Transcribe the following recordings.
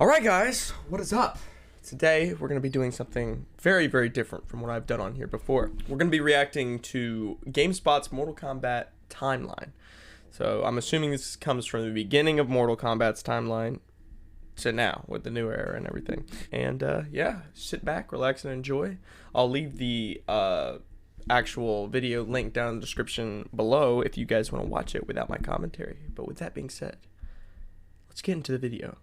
Alright guys, what is up? Today we're going to be doing something very, very different from what I've done on here before. We're going to be reacting to GameSpot's Mortal Kombat timeline. So I'm assuming this comes from the beginning of Mortal Kombat's timeline to now with the new era and everything. And yeah, sit back, relax, and enjoy. I'll leave the actual video link down in the description below if you guys want to watch it without my commentary. But with that being said, let's get into the video.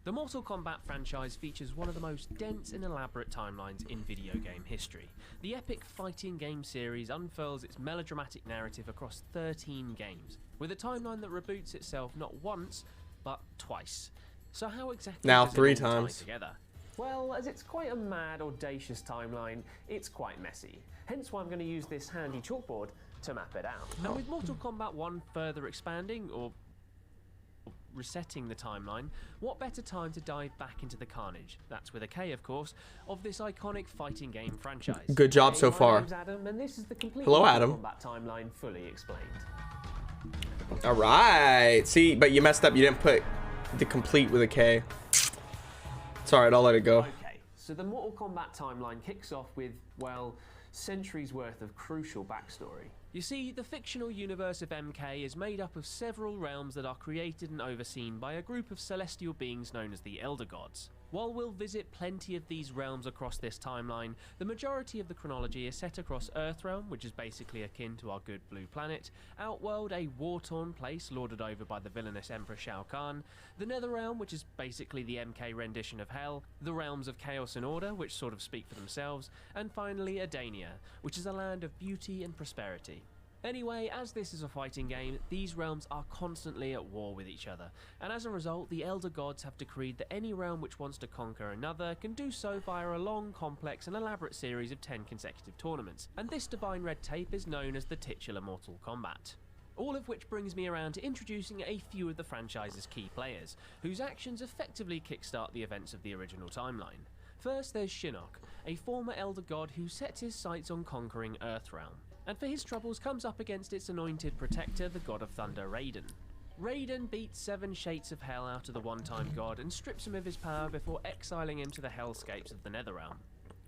The Mortal Kombat franchise features one of the most dense and elaborate timelines in video game history. The epic fighting game series unfurls its melodramatic narrative across 13 games, with a timeline that reboots itself not once, but twice. So how exactly now does three it all tie times together? Well, as it's quite a mad, audacious timeline, it's quite messy. Hence why I'm going to use this handy chalkboard to map it out. And with Mortal Kombat 1 further expanding, or resetting the timeline, what better time to dive back into the carnage, that's with a K of course, of this iconic fighting game franchise. Good job so far. My name's Adam, and this is the complete Hello, Mortal Adam. Kombat timeline fully explained. Alright, see, but you messed up, you didn't put the complete with a K. It's alright, I'll let it go. Okay, so the Mortal Kombat timeline kicks off with, well, centuries worth of crucial backstory. You see, the fictional universe of MK is made up of several realms that are created and overseen by a group of celestial beings known as the Elder Gods. While we'll visit plenty of these realms across this timeline, the majority of the chronology is set across Earthrealm, which is basically akin to our good blue planet, Outworld, a war-torn place lorded over by the villainous Emperor Shao Kahn, the Netherrealm, which is basically the MK rendition of Hell, the realms of Chaos and Order, which sort of speak for themselves, and finally Adania, which is a land of beauty and prosperity. Anyway, as this is a fighting game, these realms are constantly at war with each other, and as a result, the Elder Gods have decreed that any realm which wants to conquer another can do so via a long, complex, and elaborate series of 10 consecutive tournaments, and this divine red tape is known as the titular Mortal Kombat. All of which brings me around to introducing a few of the franchise's key players, whose actions effectively kickstart the events of the original timeline. First, there's Shinnok, a former Elder God who sets his sights on conquering Earthrealm, and for his troubles comes up against its anointed protector, the God of Thunder, Raiden. Raiden beats 7 shades of hell out of the one-time god and strips him of his power before exiling him to the hellscapes of the Netherrealm.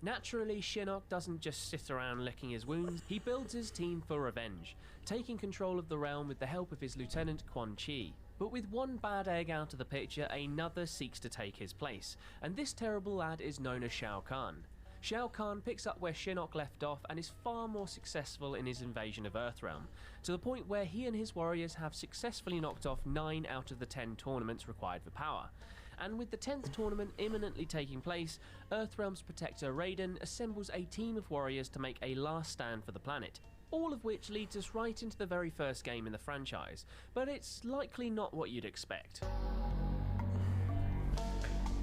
Naturally, Shinnok doesn't just sit around licking his wounds, he builds his team for revenge, taking control of the realm with the help of his lieutenant Quan Chi. But with one bad egg out of the picture, another seeks to take his place, and this terrible lad is known as Shao Kahn. Shao Kahn picks up where Shinnok left off and is far more successful in his invasion of Earthrealm, to the point where he and his warriors have successfully knocked off 9 out of the 10 tournaments required for power. And with the 10th tournament imminently taking place, Earthrealm's protector Raiden assembles a team of warriors to make a last stand for the planet. All of which leads us right into the very first game in the franchise, but it's likely not what you'd expect.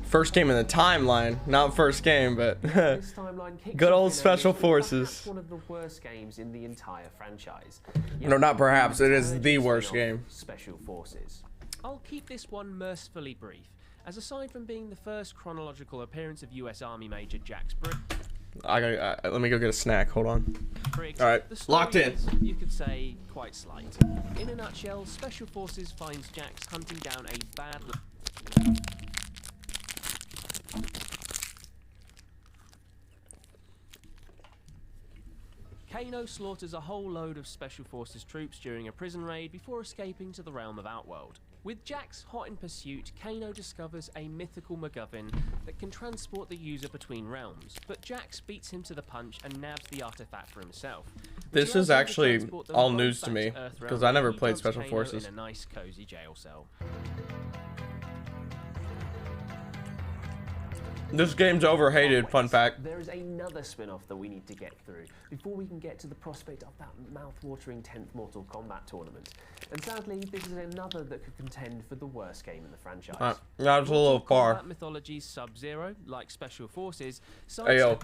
First game in the timeline, not first game, but This timeline kicks good off old in Special perhaps Forces. one of the worst games in the entire franchise. No, not perhaps, it is the Entirely worst spin-off game. Special Forces. I'll keep this one mercifully brief, as aside from being the first chronological appearance of US Army Major Jax Briggs, let me go get a snack, hold on. Alright, the story locked in. is, you could say, quite slight. In a nutshell, Special Forces finds Jax hunting down a bad... Kano slaughters a whole load of Special Forces troops during a prison raid before escaping to the realm of Outworld. With Jax hot in pursuit, Kano discovers a mythical MacGuffin that can transport the user between realms, but Jax beats him to the punch and nabs the artifact for himself. This is actually all news to me, because I never played Special Forces. In a nice, cozy jail cell. This game's overhated, fun fact. There is another spin-off that we need to get through before we can get to the prospect of that mouth-watering 10th Mortal Kombat tournament. And sadly, this is another that could contend for the worst game in the franchise. That's a little far. Kombat Mythology's Sub-Zero, like Special Forces, Hey yo,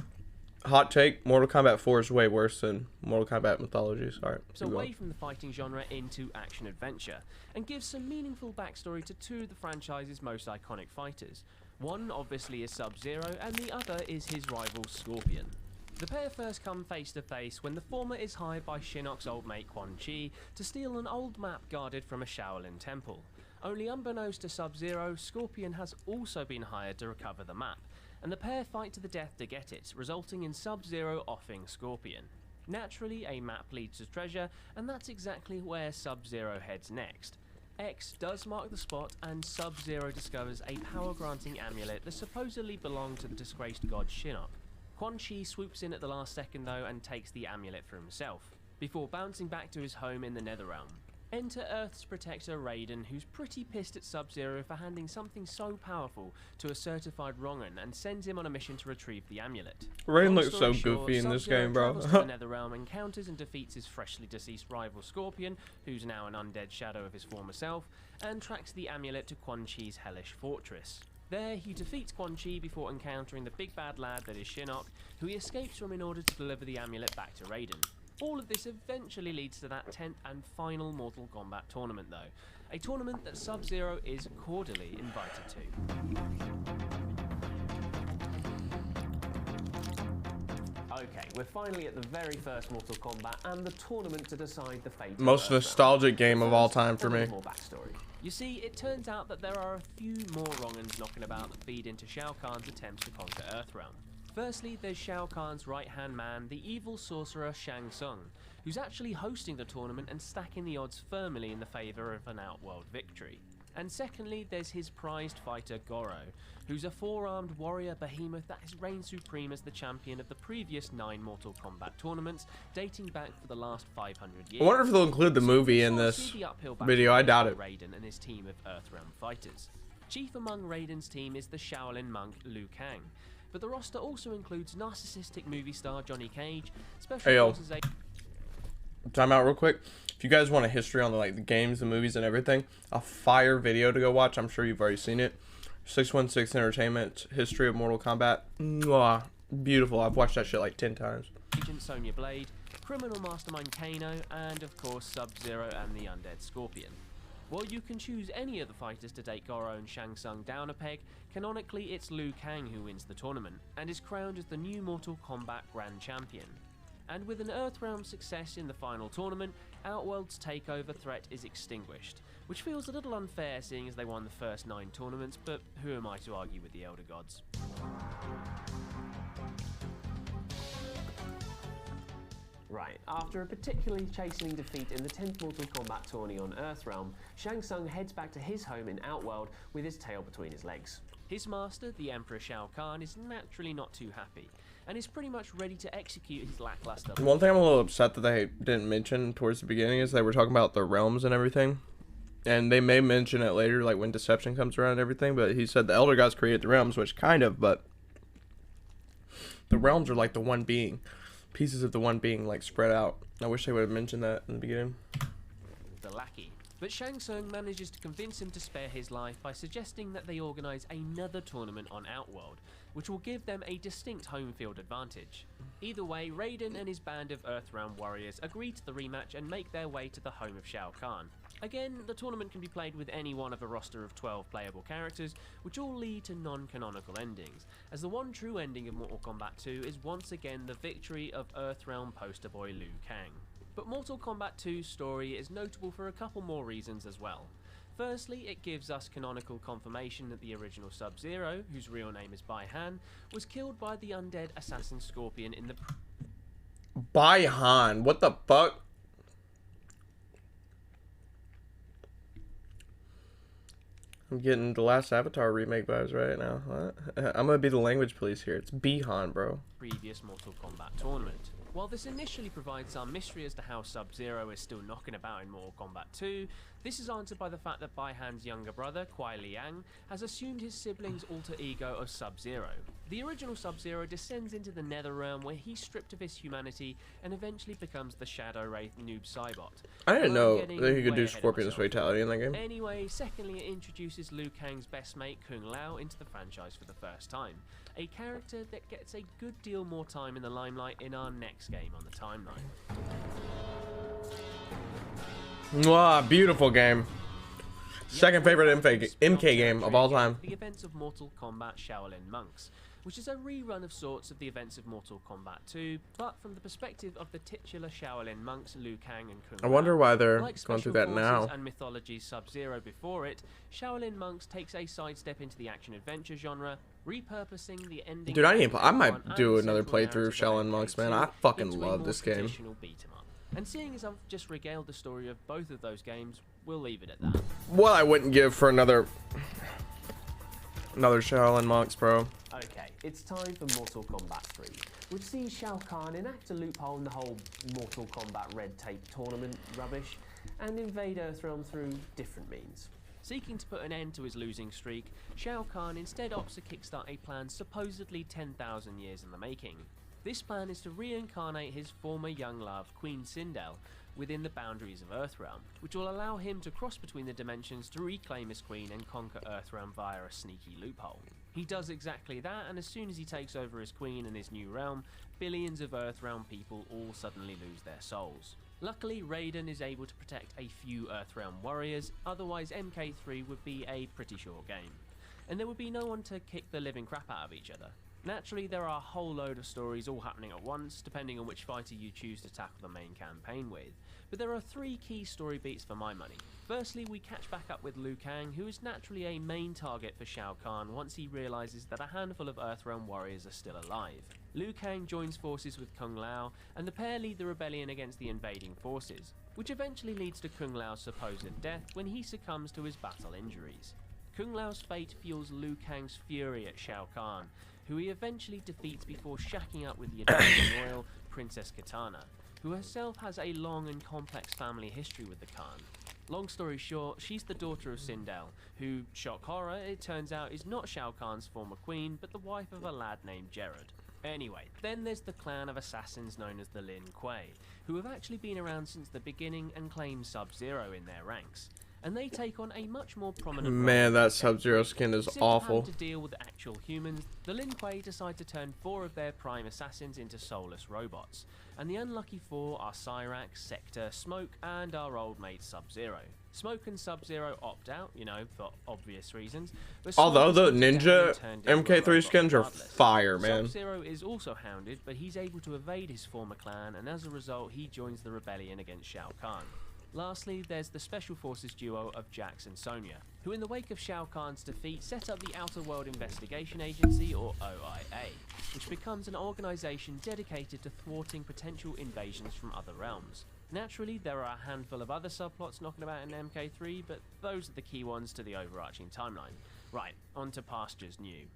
hot take, Mortal Kombat 4 is way worse than Mortal Kombat Mythologies. Alright, so away from the fighting genre into action-adventure, and gives some meaningful backstory to 2 of the franchise's most iconic fighters. One obviously is Sub-Zero, and the other is his rival Scorpion. The pair first come face to face when the former is hired by Shinnok's old mate Quan Chi to steal an old map guarded from a Shaolin temple. Only unbeknownst to Sub-Zero, Scorpion has also been hired to recover the map, and the pair fight to the death to get it, resulting in Sub-Zero offing Scorpion. Naturally, a map leads to treasure, and that's exactly where Sub-Zero heads next. X does mark the spot, and Sub-Zero discovers a power-granting amulet that supposedly belonged to the disgraced god Shinnok. Quan Chi swoops in at the last second though and takes the amulet for himself, before bouncing back to his home in the Netherrealm. Enter Earth's protector Raiden, who's pretty pissed at Sub-Zero for handing something so powerful to a certified wrong'un, and sends him on a mission to retrieve the amulet. Raiden looks so goofy in this game, bro. Travels to the Netherrealm, encounters and defeats his freshly deceased rival Scorpion, who's now an undead shadow of his former self, and tracks the amulet to Quan Chi's hellish fortress. There, he defeats Quan Chi before encountering the big bad lad that is Shinnok, who he escapes from in order to deliver the amulet back to Raiden. All of this eventually leads to that 10th and final Mortal Kombat tournament though, a tournament that Sub-Zero is cordially invited to. Okay, we're finally at the very first Mortal Kombat and the tournament to decide the fate. Most nostalgic game of all time for me. More backstory. You see, it turns out that there are a few more wrong'uns knocking about that feed into Shao Kahn's attempts to conquer Earthrealm. Firstly, there's Shao Kahn's right-hand man, the evil sorcerer Shang Tsung, who's actually hosting the tournament and stacking the odds firmly in the favour of an Outworld victory. And secondly, there's his prized fighter Goro, who's a four-armed warrior behemoth that has reigned supreme as the champion of the previous 9 Mortal Kombat tournaments, dating back for the last 500 years. I wonder if they'll include the movie in this video. I doubt it. Raiden and his team of Earthrealm fighters. Chief among Raiden's team is the Shaolin monk Liu Kang, but the roster also includes narcissistic movie star Johnny Cage, special forces time out real quick. If you guys want a history on the games, the movies, and everything, a fire video to go watch. I'm sure you've already seen it. 616 Entertainment, History of Mortal Kombat. Mwah, beautiful. I've watched that shit like 10 times. Agent Sonya Blade, criminal mastermind Kano, and of course Sub-Zero and the undead Scorpion. While you can choose any of the fighters to take Goro and Shang Tsung down a peg, canonically it's Liu Kang who wins the tournament, and is crowned as the new Mortal Kombat Grand Champion. And with an Earthrealm success in the final tournament, Outworld's takeover threat is extinguished, which feels a little unfair seeing as they won the first 9 tournaments, but who am I to argue with the Elder Gods? Right, after a particularly chastening defeat in the 10th Mortal Kombat tourney on Earthrealm, Shang Tsung heads back to his home in Outworld with his tail between his legs. His master, the Emperor Shao Kahn, is naturally not too happy, and is pretty much ready to execute his lackluster... One thing I'm a little upset that they didn't mention towards the beginning is they were talking about the realms and everything. And they may mention it later, like when Deception comes around and everything, but he said the Elder Gods created the realms, which kind of, but... The realms are like the one being. Pieces of the one being spread out. I wish they would have mentioned that in the beginning. The lackey. But Shang Tsung manages to convince him to spare his life by suggesting that they organise another tournament on Outworld, which will give them a distinct home field advantage. Either way, Raiden and his band of Earthrealm warriors agree to the rematch and make their way to the home of Shao Kahn. Again, the tournament can be played with any one of a roster of 12 playable characters, which all lead to non-canonical endings, as the one true ending of Mortal Kombat 2 is once again the victory of Earthrealm poster boy Liu Kang. But Mortal Kombat 2's story is notable for a couple more reasons as well. Firstly, it gives us canonical confirmation that the original Sub-Zero, whose real name is Bai Han, was killed by the undead assassin Scorpion in the... Bai Han? What the fuck? I'm getting the last Avatar remake vibes right now. What? I'm gonna be the language police here. It's Bihan, bro. Previous Mortal Kombat tournament. While this initially provides some mystery as to how Sub-Zero is still knocking about in Mortal Kombat 2, this is answered by the fact that Bai Han's younger brother, Kuai Liang, has assumed his sibling's alter ego of Sub-Zero. The original Sub-Zero descends into the Netherrealm where he's stripped of his humanity and eventually becomes the Shadow Wraith Noob Saibot. I didn't know that you could do Scorpion's fatality in that game. Anyway, secondly, it introduces Liu Kang's best mate, Kung Lao, into the franchise for the first time. A character that gets a good deal more time in the limelight in our next game on the timeline. Mwah, beautiful game. Second favorite MK game of all time. The events of Mortal Kombat Shaolin Monks, which is a rerun of sorts of the events of Mortal Kombat 2, but from the perspective of the titular Shaolin monks Liu Kang and Kung I wonder why they're like going through Special that now. Forces and mythology Sub-Zero before it, Shaolin monks takes a sidestep into the action-adventure genre, repurposing the ending. Dude, I might do another playthrough of Shaolin Monks, man. I fucking love this game. And seeing as I've just regaled the story of both of those games, we'll leave it at that. What I wouldn't give for another Shaolin Monks, bro. Okay, it's time for Mortal Kombat 3, which sees Shao Kahn enact a loophole in the whole Mortal Kombat red tape tournament rubbish and invade Earthrealm through different means. Seeking to put an end to his losing streak, Shao Kahn instead opts to kickstart a plan supposedly 10,000 years in the making. This plan is to reincarnate his former young love, Queen Sindel, within the boundaries of Earthrealm, which will allow him to cross between the dimensions to reclaim his queen and conquer Earthrealm via a sneaky loophole. He does exactly that, and as soon as he takes over his queen and his new realm, billions of Earthrealm people all suddenly lose their souls. Luckily, Raiden is able to protect a few Earthrealm warriors, otherwise MK3 would be a pretty short game. And there would be no one to kick the living crap out of each other. Naturally, there are a whole load of stories all happening at once, depending on which fighter you choose to tackle the main campaign with, but there are 3 key story beats for my money. Firstly, we catch back up with Liu Kang, who is naturally a main target for Shao Kahn once he realises that a handful of Earthrealm warriors are still alive. Liu Kang joins forces with Kung Lao, and the pair lead the rebellion against the invading forces, which eventually leads to Kung Lao's supposed death when he succumbs to his battle injuries. Kung Lao's fate fuels Liu Kang's fury at Shao Kahn, who he eventually defeats before shacking up with the Egyptian royal, Princess Kitana, who herself has a long and complex family history with the Khan. Long story short, she's the daughter of Sindel, who, shock horror, it turns out is not Shao Kahn's former queen, but the wife of a lad named Jared. Anyway, then there's the clan of assassins known as the Lin Kuei, who have actually been around since the beginning and claim Sub-Zero in their ranks. And they take on a much more prominent role. Man, that Sub-Zero skin is awful. To deal with actual humans, the Lin Kuei decide to turn 4 of their prime assassins into soulless robots, and the unlucky 4 are Cyrax, Sector, Smoke, and our old mate Sub-Zero. Smoke and Sub-Zero opt out, you know, for obvious reasons. Although the Ninja MK3 skins are fire, man. Sub-Zero is also hounded, but he's able to evade his former clan, and as a result, he joins the rebellion against Shao Kahn. Lastly, there's the Special Forces duo of Jax and Sonya, who in the wake of Shao Kahn's defeat set up the Outer World Investigation Agency, or OIA, which becomes an organisation dedicated to thwarting potential invasions from other realms. Naturally, there are a handful of other subplots knocking about in MK3, but those are the key ones to the overarching timeline. Right, on to pastures new.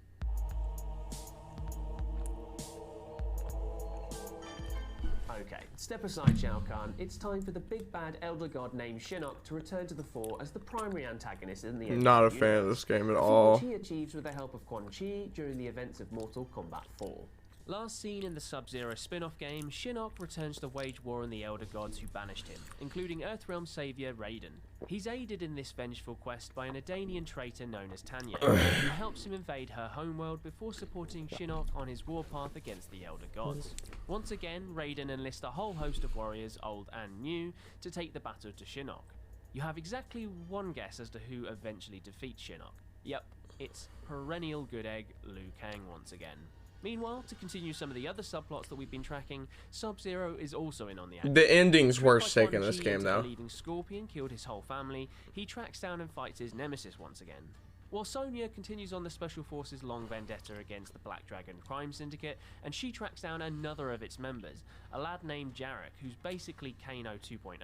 Okay, step aside Shao Kahn, it's time for the big bad elder god named Shinnok to return to the fore as the primary antagonist in the Not a fan of this game at all. Which he achieves with the help of Quan Chi during the events of Mortal Kombat 4. Last seen in the Sub-Zero spin-off game, Shinnok returns to wage war on the Elder Gods who banished him, including Earthrealm savior Raiden. He's aided in this vengeful quest by an Adanian traitor known as Tanya, who helps him invade her homeworld before supporting Shinnok on his warpath against the Elder Gods. Once again, Raiden enlists a whole host of warriors, old and new, to take the battle to Shinnok. You have exactly one guess as to who eventually defeats Shinnok. Yep, it's perennial good egg Liu Kang once again. Meanwhile, to continue some of the other subplots that we've been tracking, Sub-Zero is also in on the action. The endings were sick in this game, though. Leaving Scorpion killed his whole family, he tracks down and fights his nemesis once again. While Sonya continues on the Special Forces' long vendetta against the Black Dragon Crime Syndicate, and she tracks down another of its members, a lad named Jarek, who's basically Kano 2.0,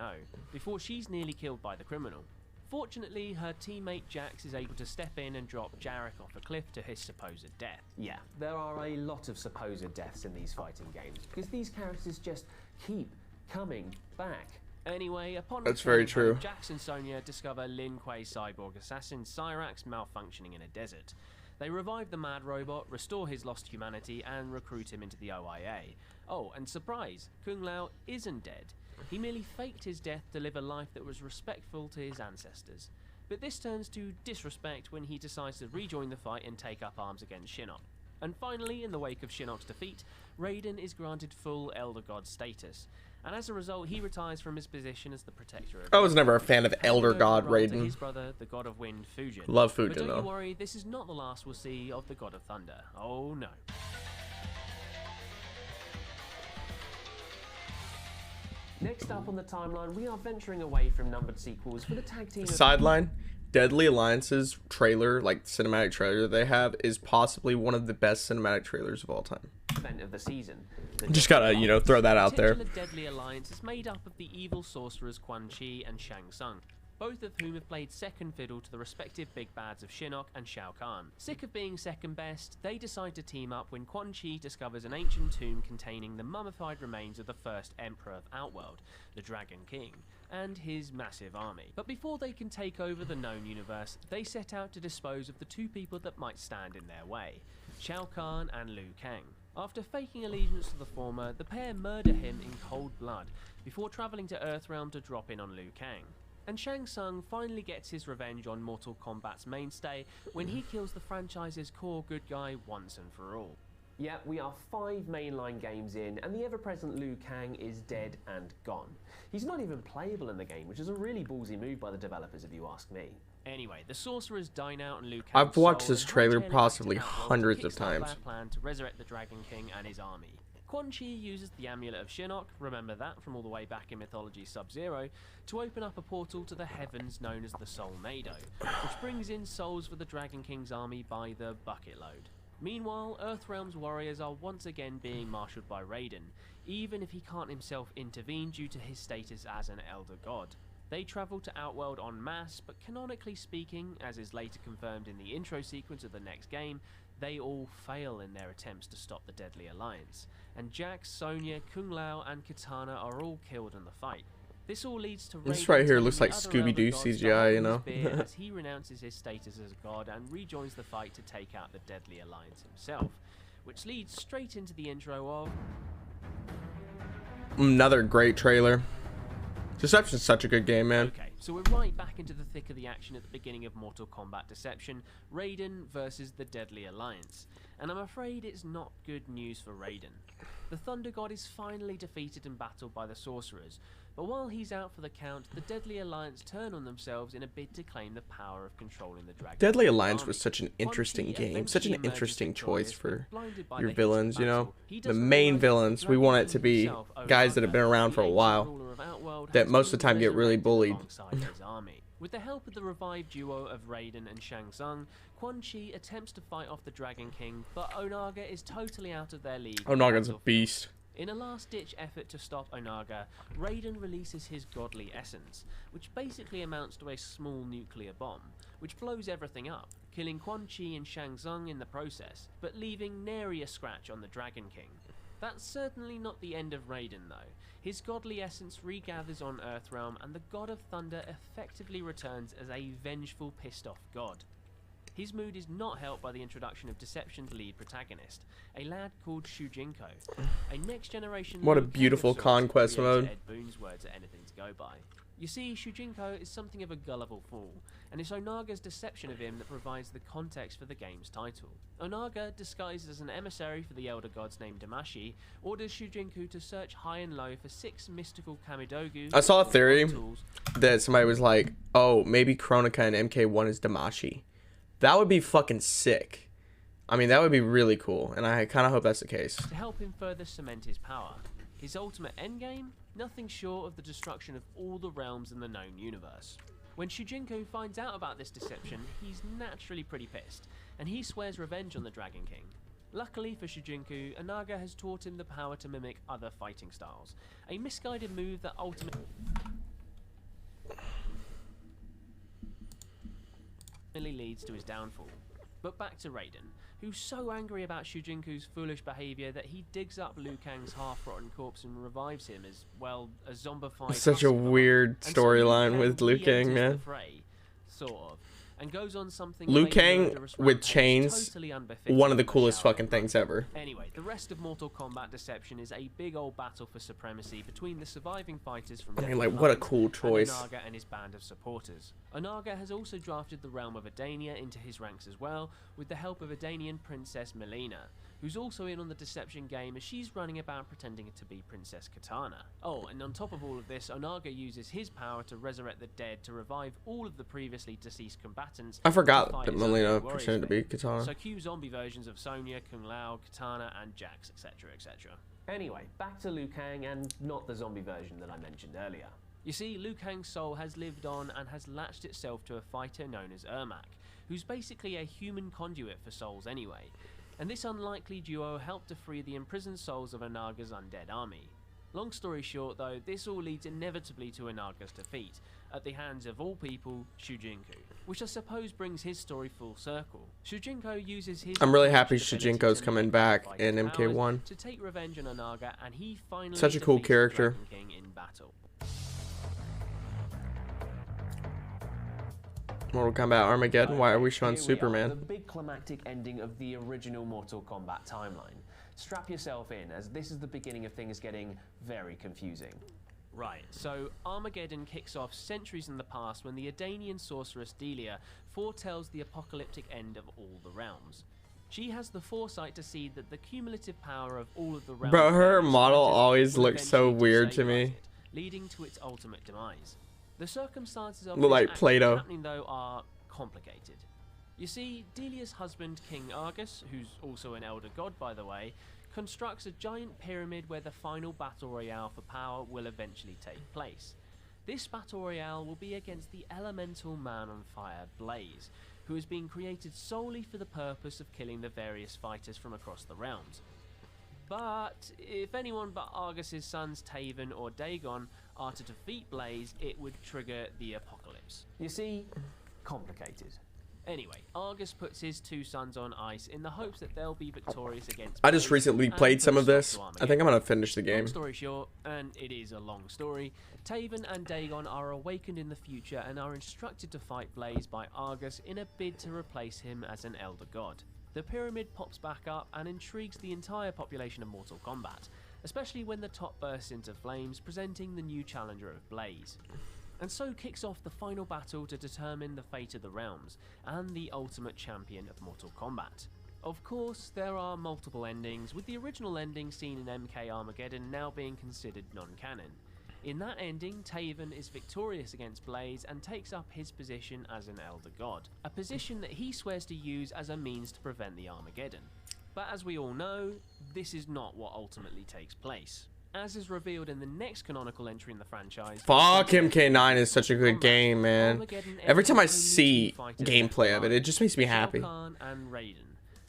before she's nearly killed by the criminal. Fortunately, her teammate Jax is able to step in and drop Jarek off a cliff to his supposed death. Yeah, there are a lot of supposed deaths in these fighting games, because these characters just keep coming back. Anyway, upon That's very true. Jax and Sonya discover Lin Kuei's cyborg assassin Cyrax malfunctioning in a desert. They revive the mad robot, restore his lost humanity, and recruit him into the OIA. Oh, and surprise, Kung Lao isn't dead. He merely faked his death to live a life that was respectful to his ancestors. But this turns to disrespect when he decides to rejoin the fight and take up arms against Shinnok. And finally, in the wake of Shinnok's defeat, Raiden is granted full Elder God status, and as a result, he retires from his position as the protector of I was never a fan of Elder God Raiden. His brother, the God of Wind, Fujin. Love Fujin, but don't though. you worry, this is not the last we'll see of the God of Thunder. Oh no. Next up on the timeline, we are venturing away from numbered sequels for the tag team. Sideline, Deadly Alliance's trailer, like cinematic trailer they have, is possibly one of the best cinematic trailers of all time. Event of the season. Just gotta, you know, throw that out there. The Deadly Alliance is made up of the evil sorcerers Quan Chi and Shang Tsung, both of whom have played second fiddle to the respective big bads of Shinnok and Shao Kahn. Sick of being second best, they decide to team up when Quan Chi discovers an ancient tomb containing the mummified remains of the first Emperor of Outworld, the Dragon King, and his massive army. But before they can take over the known universe, they set out to dispose of the two people that might stand in their way, Shao Kahn and Liu Kang. After faking allegiance to the former, the pair murder him in cold blood before travelling to Earthrealm to drop in on Liu Kang. And Shang Tsung finally gets his revenge on Mortal Kombat's mainstay when he kills the franchise's core good guy once and for all. Yeah, we are 5 mainline games in, and the ever-present Liu Kang is dead and gone. He's not even playable in the game, which is a really ballsy move by the developers if you ask me. Anyway, the sorcerers dine out on Liu Kang's I've watched soul this and trailer hightail it back possibly to Outworld hundreds to of kickstart times. their plan to resurrect the Dragon King and his army. Quan Chi uses the Amulet of Shinnok, remember that from all the way back in Mythology Sub-Zero, to open up a portal to the heavens known as the Soulnado, which brings in souls for the Dragon King's army by the bucket load. Meanwhile, Earthrealm's warriors are once again being marshalled by Raiden, even if he can't himself intervene due to his status as an Elder God. They travel to Outworld en masse, but canonically speaking, as is later confirmed in the intro sequence of the next game, they all fail in their attempts to stop the Deadly Alliance, and Jax, Sonya, Kung Lao and Kitana are all killed in the fight. This all leads to This Raiden right here telling looks the like other Scooby-Doo Elder gods to CGI, hold you know? his beer as he renounces his status as a god and rejoins the fight to take out the Deadly Alliance himself, which leads straight into the intro of... Another great trailer. Deception's such a good game, man. Okay, so we're right back into the thick of the action at the beginning of Mortal Kombat Deception, Raiden versus the Deadly Alliance. And I'm afraid it's not good news for Raiden. The Thunder God is finally defeated and battled by the Sorcerers, but while he's out for the count, the Deadly Alliance turn on themselves in a bid to claim the power of controlling the Dragon. Deadly King's Alliance army. was such an interesting Quan Chi game, such an eventually interesting emerges choice victorious, for but blinded by your the heat of villains, you know? battle, he The doesn't main realise that the villains, we Dragon want it King to be himself, guys that have been Onaga, around for a the ancient while, ruler of Outworld, that has most of the been time get really resurrected bullied. alongside his army. With the help of the revived duo of Raiden and Shang Tsung, Quan Chi attempts to fight off the Dragon King, but Onaga is totally out of their league. Onaga's a beast. In a last-ditch effort to stop Onaga, Raiden releases his godly essence, which basically amounts to a small nuclear bomb, which blows everything up, killing Quan Chi and Shang Tsung in the process, but leaving nary a scratch on the Dragon King. That's certainly not the end of Raiden though. His godly essence regathers on Earthrealm and the God of Thunder effectively returns as a vengeful, pissed-off god. His mood is not helped by the introduction of Deception's lead protagonist, a lad called Shujinko, a next-generation... What a Liu Kang beautiful of sorts, conquest to use mode. Ed Boon's words are anything to go by. You see, Shujinko is something of a gullible fool, and it's Onaga's deception of him that provides the context for the game's title. Onaga, disguised as an emissary for the Elder Gods named Damashi, orders Shujinko to search high and low for 6 mystical Kamidogu... I saw a theory tools. that somebody was like, oh, maybe Kronika and MK1 is Damashi. That would be fucking sick. I mean, that would be really cool, and I kind of hope that's the case. To help him further cement his power. His ultimate endgame? Nothing short of the destruction of all the realms in the known universe. When Shujinko finds out about this deception, he's naturally pretty pissed, and he swears revenge on the Dragon King. Luckily for Shujinko, Onaga has taught him the power to mimic other fighting styles, a misguided move that ultimately leads to his downfall. But back to Raiden, who's so angry about Shujinko's foolish behaviour that he digs up Liu Kang's half-rotten corpse and revives him as, well, a zombified... Such a husk of a weird and so Liu storyline Kang with Liu Kang, re-enters man. the fray, sort of. and goes on something Liu of a Kang murderous with rampage chains, totally unbefitting one of the a coolest Shao fucking Kahn. things ever. Anyway, the rest of Mortal Kombat Deception is a big old battle for supremacy between the surviving fighters from I mean, like, what a cool choice. and Onaga and his band of supporters. Onaga has also drafted the realm of Edania into his ranks as well, with the help of Edanian Princess Melina, who's also in on the Deception game as she's running about pretending to be Princess Katana. Oh, and on top of all of this, Onaga uses his power to resurrect the dead to revive all of the previously deceased combatants. I forgot that Melina pretended to be Katana. So cue zombie versions of Sonya, Kung Lao, Katana, and Jax, etc, etc. Anyway, back to Liu Kang and not the zombie version that I mentioned earlier. You see, Liu Kang's soul has lived on and has latched itself to a fighter known as Ermac, who's basically a human conduit for souls anyway. And this unlikely duo helped to free the imprisoned souls of Onaga's undead army. Long story short though, this all leads inevitably to Onaga's defeat, at the hands of all people, Shujinko, which I suppose brings his story full circle. Shujinko uses his... I'm really happy Shujinko's coming back in MK1. ...to take revenge on Onaga, and he finally such a cool defeats character. the Dragon King in battle. Mortal Kombat Armageddon, why are we showing Here we Superman? are, the big climactic ending of the original Mortal Kombat timeline. Strap yourself in, as this is the beginning of things getting very confusing. Right, so Armageddon kicks off centuries in the past when the Edanian sorceress Delia foretells the apocalyptic end of all the realms. She has the foresight to see that the cumulative power of all of the realms... Bro, her model always looks so weird to me. Leading to its ultimate demise. The circumstances of Look like this Play-Doh. happening though are complicated. You see, Delia's husband King Argus, who's also an elder god by the way, constructs a giant pyramid where the final battle royale for power will eventually take place. This battle royale will be against the elemental man on fire Blaze, who has been created solely for the purpose of killing the various fighters from across the realms. But if anyone but Argus's sons Taven or Dagon are to defeat Blaze, it would trigger the apocalypse. You see, complicated. Anyway, Argus puts his two sons on ice in the hopes that they'll be victorious against I just Blaze recently and played some put of a this. stop to I think I'm Armageddon. gonna finish the game. Long story short, and it is a long story, Taven and Dagon are awakened in the future and are instructed to fight Blaze by Argus in a bid to replace him as an elder god. The pyramid pops back up and intrigues the entire population of Mortal Kombat, especially when the top bursts into flames, presenting the new challenger of Blaze. And so kicks off the final battle to determine the fate of the realms, and the ultimate champion of Mortal Kombat. Of course, there are multiple endings, with the original ending seen in MK Armageddon now being considered non-canon. In that ending, Taven is victorious against Blaze and takes up his position as an Elder God, a position that he swears to use as a means to prevent the Armageddon. But as we all know, this is not what ultimately takes place. As is revealed in the next canonical entry in the franchise... Fuck, MK9 is such a good game, man. Every time I see gameplay of it, it just makes me happy. Shao Kahn and Raiden.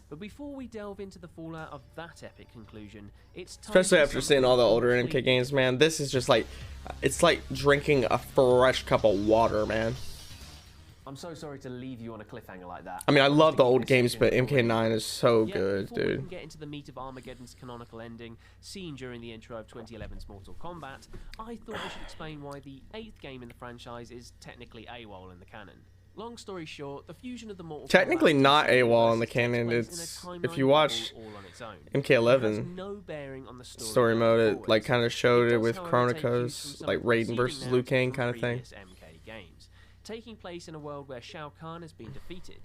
But before we delve into the fallout of that epic conclusion, it's time Especially for after something seeing all the older MK completely games, man. This is just like, it's like drinking a fresh cup of water, man. I'm so sorry to leave you on a cliffhanger like that. I mean, I love the old games, but MK9 is so good, before we can dude. get into the meat of Armageddon's canonical ending, seen during the intro of 2011's Mortal Kombat, I thought I should explain why the 8th game in the franchise is technically AWOL in the canon. Long story short, the fusion of the Mortal Technically Kombat not universe AWOL in the takes canon. place in a It's, timeline if you watch all on its own. It has MK11 no bearing on the story going mode, it forwards. like kind of showed it does, with however, take you Chronicles, through like some of the Raiden versus preceding Liu Kang narratives kind from of thing. previous MK games, taking place in a world where Shao Kahn has been defeated.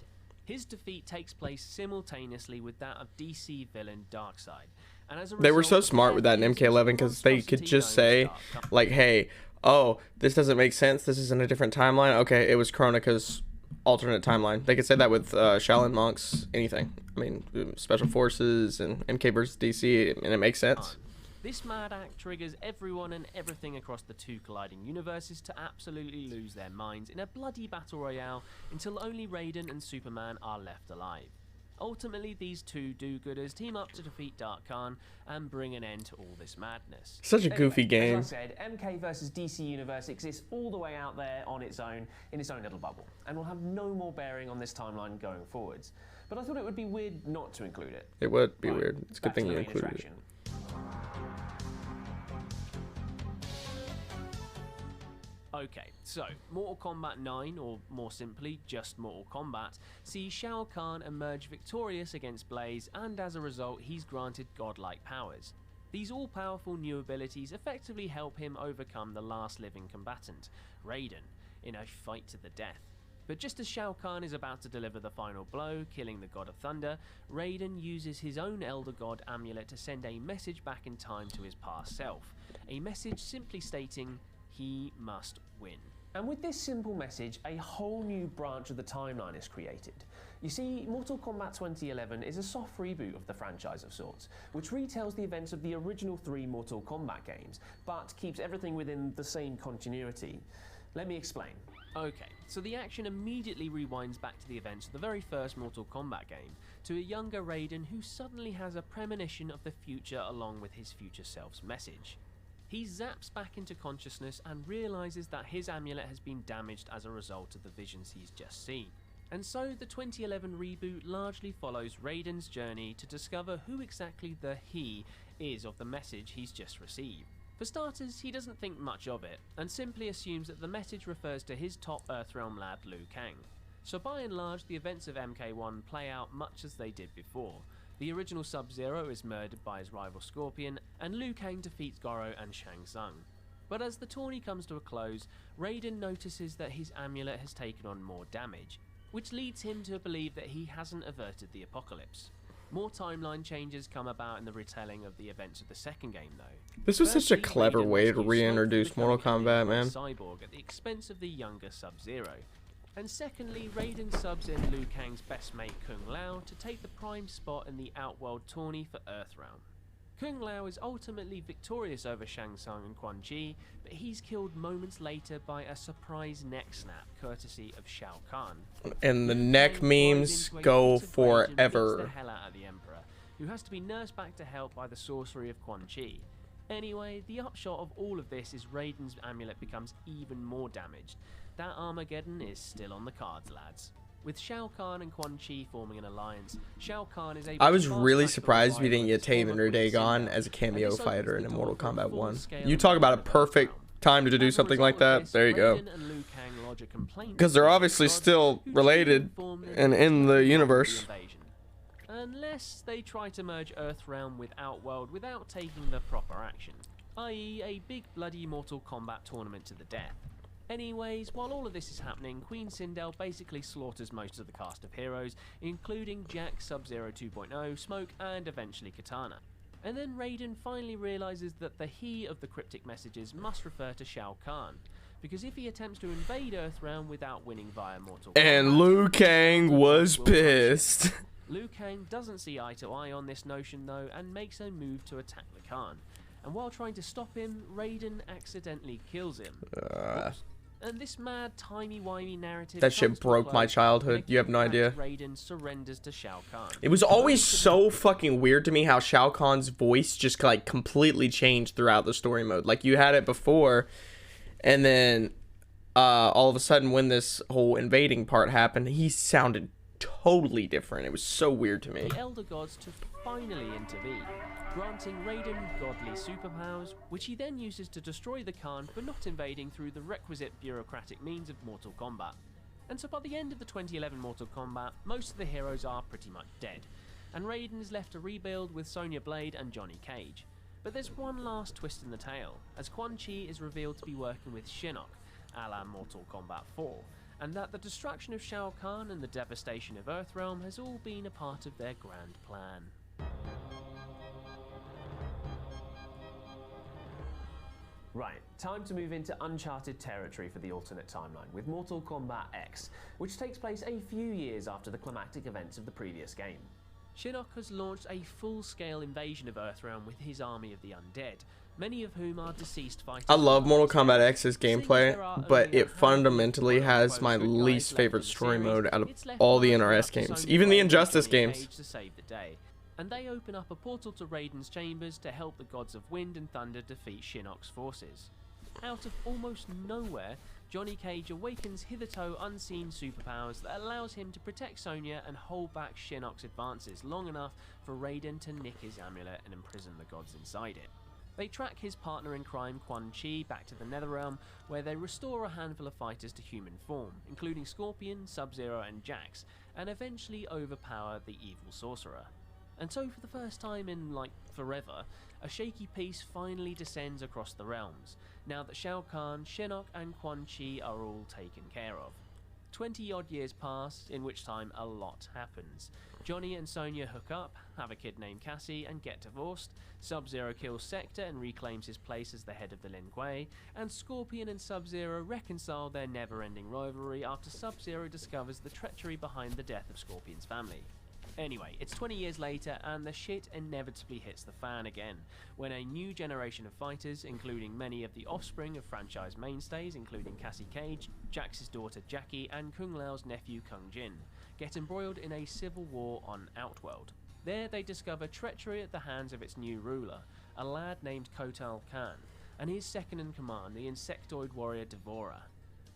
His defeat takes place simultaneously with that of DC villain Darkseid. And as a They were result, so smart with that in MK11 because they could just say, like, hey, oh, this doesn't make sense. This is in a different timeline. Okay, it was Chronicles' alternate timeline. They could say that with Shaolin Monks, anything. I mean, Special Forces and MK versus DC, and it makes sense. This mad act triggers everyone and everything across the two colliding universes to absolutely lose their minds in a bloody battle royale until only Raiden and Superman are left alive. Ultimately, these two do-gooders team up to defeat Dark Khan and bring an end to all this madness. Such a goofy game. As I said, MK versus DC Universe exists all the way out there on its own, in its own little bubble, and will have no more bearing on this timeline going forwards. But I thought it would be weird not to include it. It would be Right, weird. It's a good back to thing the you main included it. attraction. Okay, so Mortal Kombat 9, or more simply, just Mortal Kombat, sees Shao Kahn emerge victorious against Blaze, and as a result, he's granted godlike powers. These all-powerful new abilities effectively help him overcome the last living combatant, Raiden, in a fight to the death. But just as Shao Kahn is about to deliver the final blow, killing the God of Thunder, Raiden uses his own Elder God amulet to send a message back in time to his past self. A message simply stating, he must win. And with this simple message, a whole new branch of the timeline is created. You see, Mortal Kombat 2011 is a soft reboot of the franchise of sorts, which retells the events of the original 3 Mortal Kombat games, but keeps everything within the same continuity. Let me explain. Okay, so the action immediately rewinds back to the events of the very first Mortal Kombat game, to a younger Raiden who suddenly has a premonition of the future along with his future self's message. He zaps back into consciousness and realises that his amulet has been damaged as a result of the visions he's just seen. And so the 2011 reboot largely follows Raiden's journey to discover who exactly the he is of the message he's just received. For starters, he doesn't think much of it, and simply assumes that the message refers to his top Earthrealm lad Liu Kang. So by and large, the events of MK1 play out much as they did before. The original Sub-Zero is murdered by his rival Scorpion, and Liu Kang defeats Goro and Shang Tsung. But as the tourney comes to a close, Raiden notices that his amulet has taken on more damage, which leads him to believe that he hasn't averted the apocalypse. More timeline changes come about in the retelling of the events of the second game, though. This was such a clever way to reintroduce Mortal Kombat, man. Cyborg at the expense of the younger Sub-Zero. And secondly, Raiden subs in Liu Kang's best mate Kung Lao to take the prime spot in the Outworld tourney for Earthrealm. Kung Lao is ultimately victorious over Shang Tsung and Quan Chi, but he's killed moments later by a surprise neck snap courtesy of Shao Kahn. And the neck memes go forever. The hell out of the Emperor, who has to be nursed back to health by the sorcery of Quan Chi. Anyway, the upshot of all of this is Raiden's amulet becomes even more damaged. That Armageddon is still on the cards, lads. With Shao Kahn and Quan Chi forming an alliance, Shao Kahn is able I was to really fast-track surprised the we didn't get revival Taven or of Queen Dagon Sindel, as a cameo and this fighter opens in the Mortal door for Kombat 1. full-scale You talk about a invasion of perfect Earthrealm. time to do As a something like result of that. this, There you go. Raiden and Liu Kang lodge a complaint Because they're against obviously the gods, still who related inform them and that in they the will universe. the invasion. Unless they try to merge Earthrealm with Outworld without taking the proper action, i.e. a big bloody Mortal Kombat tournament to the death. Anyways, while all of this is happening, Queen Sindel basically slaughters most of the cast of heroes, including Jack, Sub-Zero 2.0, Smoke, and eventually Katana. And then Raiden finally realizes that the he of the cryptic messages must refer to Shao Kahn, because if he attempts to invade Earthrealm without winning via Mortal Kombat... And Liu Kang was pissed. Liu Kang doesn't see eye to eye on this notion though, and makes a move to attack the Khan. And while trying to stop him, Raiden accidentally kills him. And this mad, timey-wimey narrative... That shit broke my childhood. You have no idea. Raiden surrenders to Shao Kahn. It was always so fucking weird to me how Shao Kahn's voice just like completely changed throughout the story mode. Like you had it before, and then all of a sudden when this whole invading part happened, he sounded totally different. It was so weird to me. The Elder Gods to finally intervene, granting Raiden godly superpowers, which he then uses to destroy the Khan for not invading through the requisite bureaucratic means of Mortal Kombat. And so by the end of the 2011 Mortal Kombat, most of the heroes are pretty much dead, and Raiden is left to rebuild with Sonya Blade and Johnny Cage. But there's one last twist in the tale, as Quan Chi is revealed to be working with Shinnok, a la Mortal Kombat 4, and that the destruction of Shao Kahn and the devastation of Earthrealm has all been a part of their grand plan. Right, time to move into uncharted territory for the alternate timeline with Mortal Kombat X, which takes place a few years after the climactic events of the previous game. Shinnok has launched a full-scale invasion of Earthrealm with his army of the undead, many of whom are deceased fighters. I love Mortal Kombat X's gameplay, but it fundamentally has my least favorite story mode out of all the NRS games, even the Injustice games. To save the day. And they open up a portal to Raiden's chambers to help the gods of wind and thunder defeat Shinnok's forces. Out of almost nowhere, Johnny Cage awakens hitherto unseen superpowers that allows him to protect Sonya and hold back Shinnok's advances long enough for Raiden to nick his amulet and imprison the gods inside it. They track his partner in crime Quan Chi back to the Netherrealm, where they restore a handful of fighters to human form, including Scorpion, Sub-Zero and Jax, and eventually overpower the evil sorcerer. And so for the first time in, like, forever, a shaky peace finally descends across the realms, now that Shao Kahn, Shinnok and Quan Chi are all taken care of. 20-odd years pass, in which time a lot happens. Johnny and Sonya hook up, have a kid named Cassie, and get divorced. Sub-Zero kills Sector and reclaims his place as the head of the Lin Kuei, and Scorpion and Sub-Zero reconcile their never-ending rivalry after Sub-Zero discovers the treachery behind the death of Scorpion's family. Anyway, it's 20 years later and the shit inevitably hits the fan again, when a new generation of fighters, including many of the offspring of franchise mainstays including Cassie Cage, Jax's daughter Jackie and Kung Lao's nephew Kung Jin, get embroiled in a civil war on Outworld. There they discover treachery at the hands of its new ruler, a lad named Kotal Khan, and his second-in-command, the insectoid warrior Devora.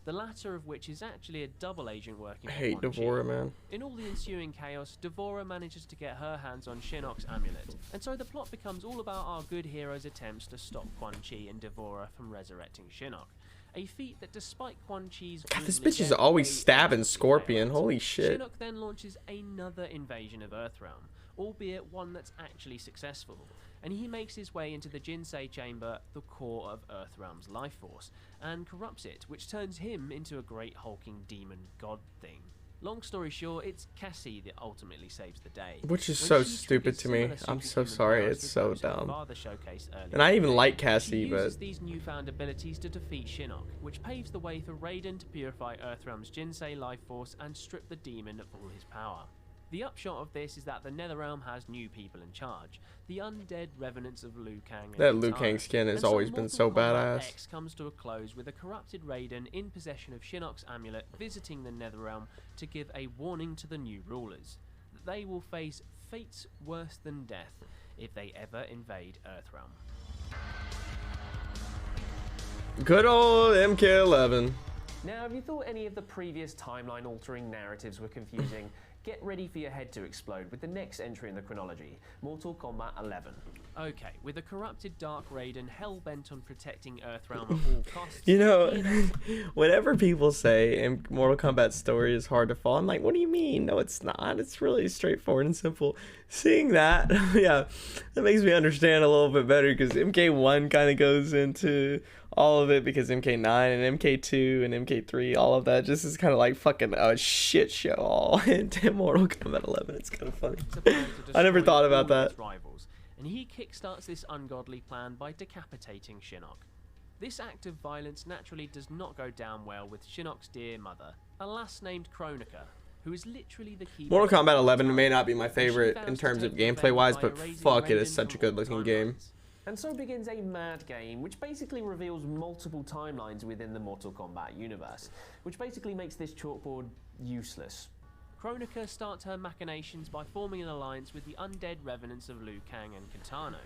The latter of which is actually a double agent working I for hate Quan Chi. Devora, man. In all the ensuing chaos, Devora manages to get her hands on Shinnok's amulet, and so the plot becomes all about our good hero's attempts to stop Quan Chi and Devora from resurrecting Shinnok. A feat that, despite Quan Chi's God, this grisly bitch is death, always they stabbing ultimately Scorpion. failed. Holy shit. Shinnok then launches another invasion of Earthrealm, albeit one that's actually successful, and he makes his way into the Jinsei chamber, the core of Earthrealm's life force, and corrupts it, which turns him into a great hulking demon god thing. Long story short, it's Cassie that ultimately saves the day. Which is When so she stupid triggers to me. similar I'm so superhuman sorry. powers It's with so those her dumb. father showcased earlier And I even like she Cassie, uses but these newfound abilities to defeat Shinnok, which paves the way for Raiden to purify Earthrealm's Jinsei life force and strip the demon of all his power. The upshot of this is that the Netherrealm has new people in charge, the undead revenants of Liu Kang and that Liu Kitana. Kang skin has And so always been so Mortal Kombat badass. X comes to a close with a corrupted Raiden in possession of Shinnok's amulet visiting the Netherrealm to give a warning to the new rulers that they will face fates worse than death if they ever invade Earthrealm. Good old MK11. Now, if you thought any of the previous timeline-altering narratives were confusing, get ready for your head to explode with the next entry in the chronology, Mortal Kombat 11. Okay, with a corrupted Dark Raiden hell-bent on protecting Earthrealm at all costs... You know, whenever people say Mortal Kombat's story is hard to follow, I'm like, what do you mean? No, it's not. It's really straightforward and simple. Seeing that, yeah, that makes me understand a little bit better, because MK1 kind of goes into all of it, because MK9 and MK2 and MK3, all of that just is kind of like fucking a shit show all into Mortal Kombat 11. It's kind of funny. I never thought about that. Rivals, and he kickstarts this ungodly plan by decapitating Shinnok. This act of violence naturally does not go down well with Shinnok's dear mother, a lass named Kronika, who is literally the key... Mortal Kombat 11 may not be my favorite in terms of gameplay wise, but fuck, it is such a good looking game. And so begins a mad game, which basically reveals multiple timelines within the Mortal Kombat universe, which basically makes this chalkboard useless. Kronika starts her machinations by forming an alliance with the undead revenants of Liu Kang and Kitano,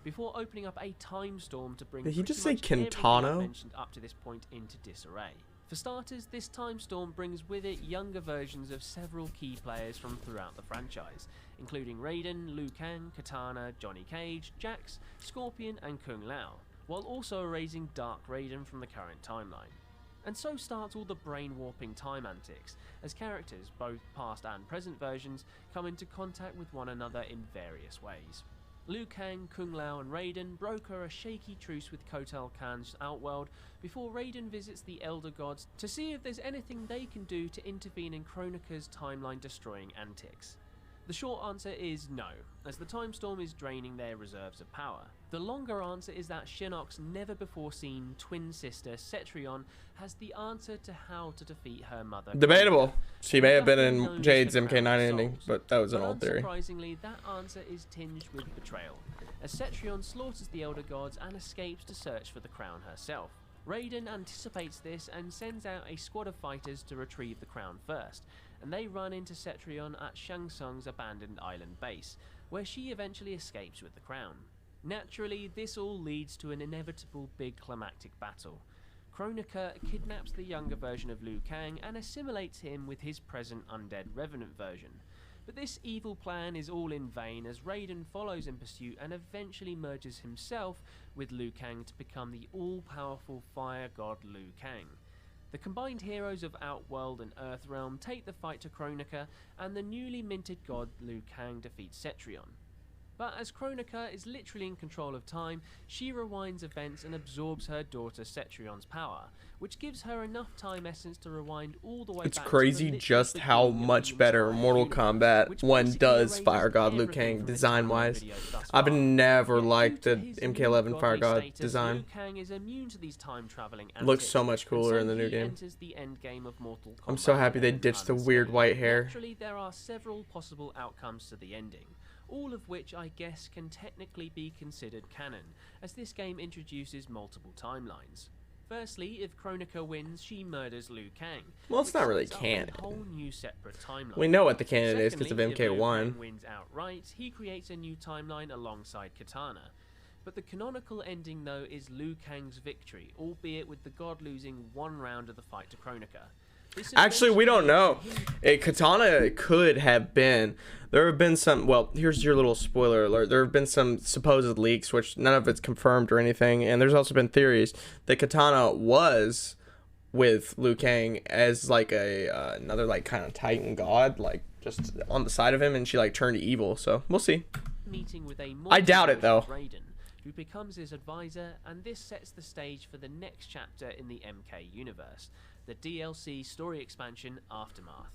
before opening up a time storm to bring Did he just pretty say much everything I've Kintano? mentioned up to this point into disarray. For starters, this time storm brings with it younger versions of several key players from throughout the franchise, including Raiden, Liu Kang, Kitana, Johnny Cage, Jax, Scorpion and Kung Lao, while also erasing Dark Raiden from the current timeline. And so starts all the brain-warping time antics, as characters, both past and present versions, come into contact with one another in various ways. Liu Kang, Kung Lao and Raiden broker a shaky truce with Kotal Khan's Outworld before Raiden visits the Elder Gods to see if there's anything they can do to intervene in Kronika's timeline-destroying antics. The short answer is no, as the time storm is draining their reserves of power. The longer answer is that Shinnok's never-before-seen twin sister, Cetrion, has the answer to how to defeat her mother. Debatable. She may have been Nothing known in as Jade's the MK9 Crown of ending, Souls. but that was an But old theory. unsurprisingly, that answer is tinged with betrayal, as Cetrion slaughters the Elder Gods and escapes to search for the crown herself. Raiden anticipates this and sends out a squad of fighters to retrieve the crown first, and they run into Cetrion at Shang Tsung's abandoned island base, where she eventually escapes with the crown. Naturally, this all leads to an inevitable big climactic battle. Kronika kidnaps the younger version of Liu Kang and assimilates him with his present undead revenant version. But this evil plan is all in vain as Raiden follows in pursuit and eventually merges himself with Liu Kang to become the all-powerful fire god Liu Kang. The combined heroes of Outworld and Earthrealm take the fight to Kronika, and the newly minted god Liu Kang defeats Cetrion. But as Kronika is literally in control of time, she rewinds events and absorbs her daughter Cetrion's power, which gives her enough time essence to rewind all the way It's back crazy to the just literal how beginning of much the better entire Mortal universe, Kombat which 1 basically does erases Fire God Liu everything Kang from the design-wise. timeline thus I've far. never Yet liked due the to his new MK11 Fire godly God status, design. Liu Kang is immune to these time-traveling Looks so antics, much and cooler so in the new he game. enters the end game of Mortal I'm so Kombat happy they 11 ditched the unscathed. weird white hair. Naturally, there are several possible outcomes to the ending, all of which I guess can technically be considered canon, as this game introduces multiple timelines. Firstly, if Kronika wins, she murders Liu Kang. Well, it's not really sets up canon. a whole new separate timeline. We know what the canon is because of Secondly, if Liu MK1. Kang wins outright, he creates a new timeline alongside Katana. But the canonical ending, though, is Liu Kang's victory, albeit with the god losing one round of the fight to Kronika. This Actually, we don't know. essentially Katana could have been. There have been some. Well, here's your little spoiler alert. There have been some supposed leaks, which none of it's confirmed or anything. And there's also been theories that Katana was with Liu Kang as like another like kind of Titan god, like just on the side of him, and she like turned evil. So we'll see. meeting with a I doubt it, though. Raiden, who becomes his advisor, and this sets the stage for the next chapter in the MK universe, the DLC story expansion Aftermath.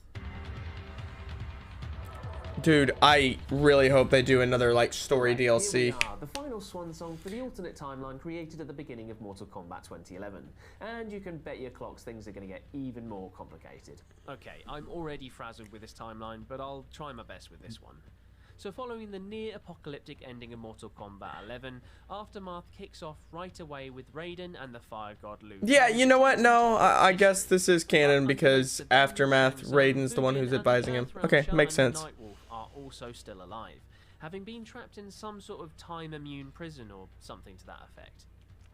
Dude, I really hope they do another like story Right, DLC. Here we are, the final swan song for the alternate timeline created at the beginning of Mortal Kombat 2011. And you can bet your clocks things are going to get even more complicated. Okay, I'm already frazzled with this timeline, but I'll try my best with this one. So following the near-apocalyptic ending of Mortal Kombat 11, Aftermath kicks off right away with Raiden and the Fire God Liu. Yeah, you know what? No, I guess this is canon because Aftermath, Raiden's the one who's advising him. Okay, makes sense. Are also still alive, having been trapped in some sort of time-immune prison or something to that effect.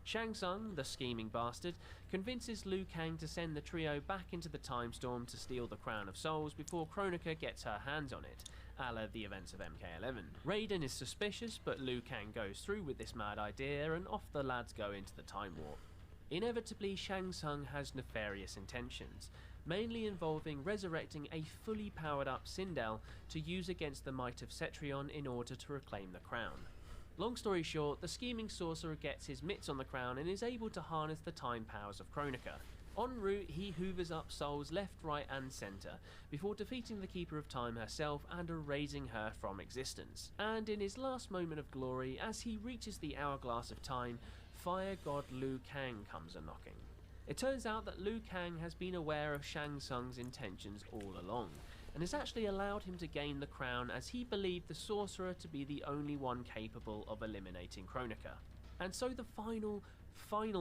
Shang Tsung, the scheming bastard, convinces Liu Kang to send the trio back into the Time Storm to steal the Crown of Souls before Kronika gets her hands on it, a la the events of MK11. Raiden is suspicious, but Liu Kang goes through with this mad idea and off the lads go into the Time Warp. Inevitably, Shang Tsung has nefarious intentions, mainly involving resurrecting a fully powered up Sindel to use against the might of Cetrion in order to reclaim the crown. Long story short, the scheming sorcerer gets his mitts on the crown and is able to harness the time powers of Kronika. En route, he hoovers up souls left, right and centre, before defeating the Keeper of Time herself and erasing her from existence. And in his last moment of glory, as he reaches the Hourglass of Time, Fire God Liu Kang comes a-knocking. It turns out that Liu Kang has been aware of Shang Tsung's intentions all along, and has actually allowed him to gain the crown as he believed the sorcerer to be the only one capable of eliminating Kronika. And so the final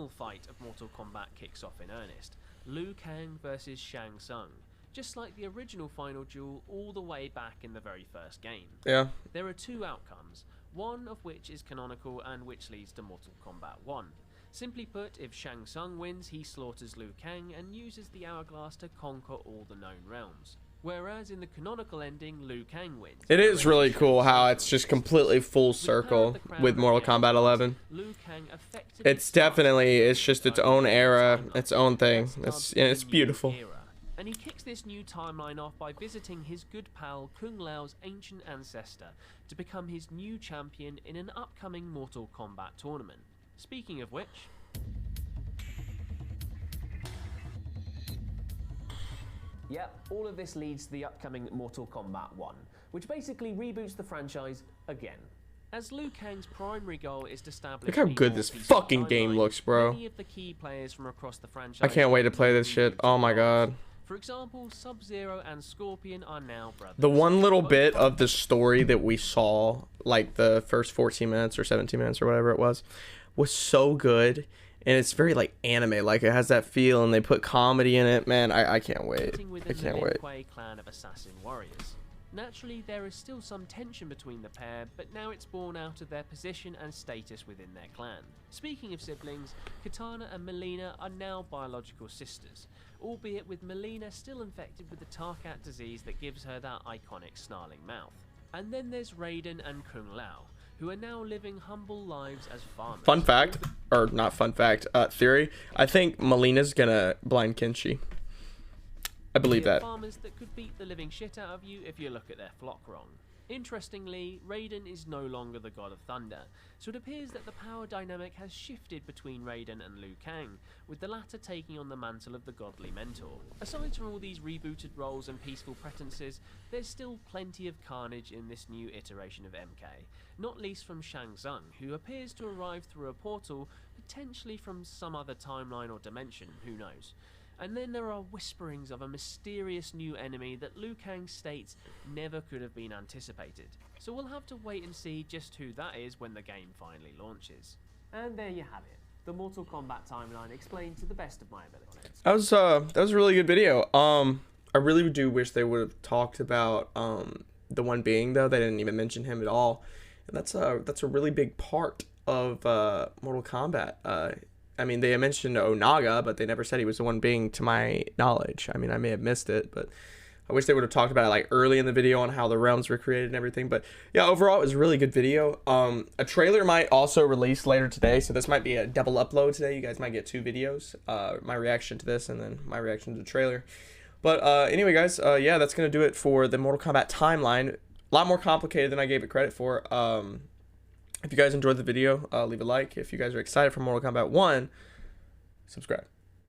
fight of Mortal Kombat kicks off in earnest, Liu Kang versus Shang Tsung, just like the original final duel all the way back in the very first game. Yeah. There are two outcomes, one of which is canonical and which leads to Mortal Kombat 1. Simply put, if Shang Tsung wins, he slaughters Liu Kang and uses the Hourglass to conquer all the known realms. Whereas in the canonical ending, Liu Kang wins. It is really cool how it's just completely full circle with Mortal Kombat 11. Liu Kang effectively It's definitely, it's just its own era, its own thing. It's beautiful. And he kicks this new timeline off by visiting his good pal Kung Lao's ancient ancestor to become his new champion in an upcoming Mortal Kombat tournament. Speaking of which... Yep, all of this leads to the upcoming Mortal Kombat 1, which basically reboots the franchise again. As Liu Kang's primary goal is to establish... Look how good this fucking game looks, bro. Many of the key players from across the franchise I can't wait to play this shit. Oh my god. For example, Sub-Zero and Scorpion are now brothers. The one little bit of the story that we saw, like the first 14 minutes or 17 minutes or whatever it was so good. And it's very like anime, like it has that feel, and they put comedy in it. Man, I can't wait. I can't wait. Clan of assassin warriors. Naturally, there is still some tension between the pair, but now it's born out of their position and status within their clan. Speaking of siblings, Kitana and Melina are now biological sisters, albeit with Melina still infected with the Tarkat disease that gives her that iconic snarling mouth. And then there's Raiden and Kung Lao, who are now living humble lives as farmers. Fun fact, or not fun fact, theory, I think Melina's gonna blind Kenshi. I believe that. Farmers that could beat the living shit out of you if you look at their flock wrong. Interestingly, Raiden is no longer the god of thunder, so it appears that the power dynamic has shifted between Raiden and Liu Kang, with the latter taking on the mantle of the godly mentor. Aside from all these rebooted roles and peaceful pretenses, there's still plenty of carnage in this new iteration of MK, not least from Shang Tsung, who appears to arrive through a portal, potentially from some other timeline or dimension, who knows. And then there are whisperings of a mysterious new enemy that Liu Kang states never could have been anticipated. So we'll have to wait and see just who that is when the game finally launches. And there you have it. The Mortal Kombat timeline explained to the best of my ability. That was a really good video. I really do wish they would have talked about the one being, though. They didn't even mention him at all. And that's a really big part of Mortal Kombat. I mean, they mentioned Onaga, but they never said he was the one being, to my knowledge. I mean, I may have missed it, but I wish they would have talked about it like early in the video on how the realms were created and everything. But yeah, overall, it was a really good video. A trailer might also release later today, so this might be a double upload today. You guys might get 2 videos, my reaction to this and then my reaction to the trailer. But anyway, guys, yeah, that's going to do it for the Mortal Kombat timeline. A lot more complicated than I gave it credit for. If you guys enjoyed the video, leave a like. If you guys are excited for Mortal Kombat 1, subscribe.